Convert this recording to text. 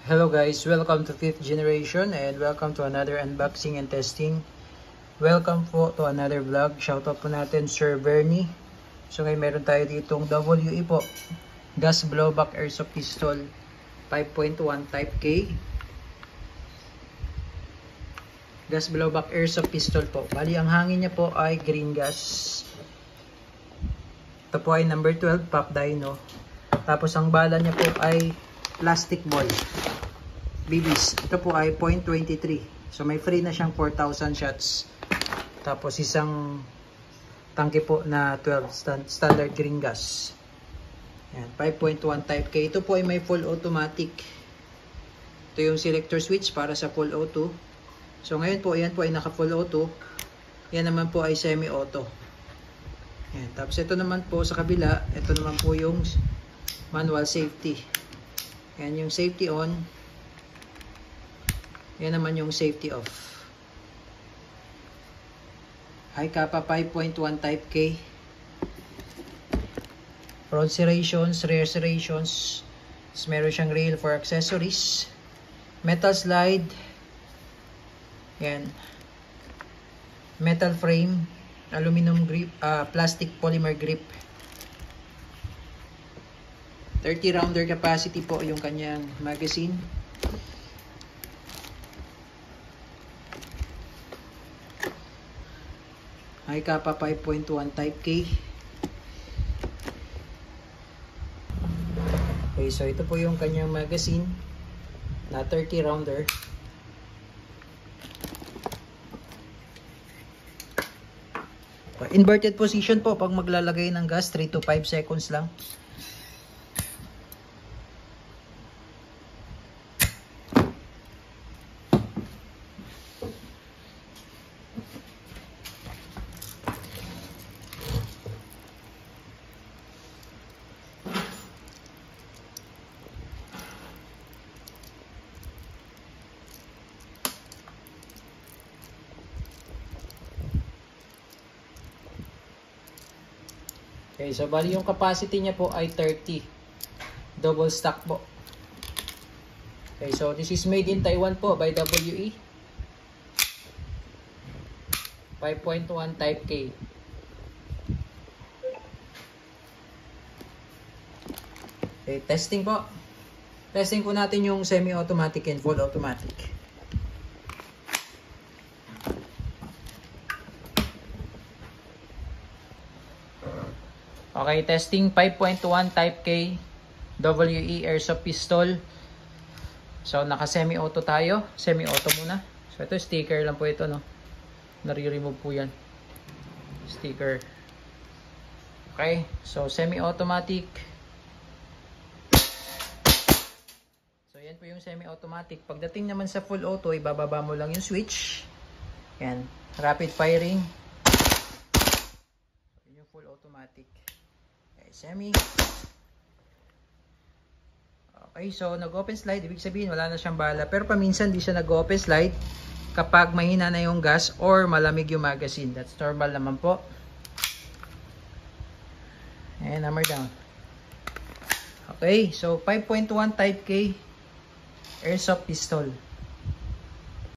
Hello guys, welcome to 5th generation and welcome to another unboxing and testing. Welcome po to another vlog. Shoutout po natin Sir Bernie. So ngayon meron tayo ditong WE po, gas blowback airsoft pistol 5.1 type K. Gas blowback airsoft pistol po. Bali ang hangin niya po ay green gas. Ito po ay number 12 Pop Dino. Tapos ang bala niya po ay plastic ball. BBs. Ito po ay .23. So may free na siyang 4,000 shots. Tapos isang tangke po na 12 standard green gas. Yan, 5.1 type K. Ito po ay may full automatic. Ito yung selector switch para sa full auto. So ngayon po, yan po ay naka full auto. Yan naman po ay semi auto. Yan. Tapos ito naman po sa kabila, ito naman po yung manual safety. Yan yung safety on. Yan naman yung safety off. High Kappa 5.1 type K. Front serrations, rear serrations. Meron siyang rail for accessories. Metal slide. Yan. Metal frame. Aluminum grip. Plastic polymer grip. 30 rounder capacity po yung kanyang magazine. High Kappa 5.1 type K. Okay, so ito po yung kanyang magazine na 30 rounder. Inverted position po pag maglalagay ng gas, 3 to 5 seconds lang. Okay, so bali yung capacity niya po ay 30. Double stack po. Okay, so this is made in Taiwan po by WE. 5.1 type K. Okay, testing po. Testing po natin yung semi-automatic and full automatic. Okay, testing 5.1 type K WE airsoft pistol. So naka semi-auto tayo, semi-auto muna. So ito sticker lang po ito, no. Nare-remove po 'yan. Sticker. Okay, so semi-automatic. So yan po yung semi-automatic. Pagdating naman sa full auto, ibababa mo lang yung switch. Yan, rapid firing. Yun yung full automatic. Semi. Okay, so nag-open slide, ibig sabihin wala na siyang bala. Pero paminsan di siya nag-open slide kapag mahina na yung gas or malamig yung magazine. That's normal naman po. And hammer down. Okay, so 5.1 type K airsoft pistol.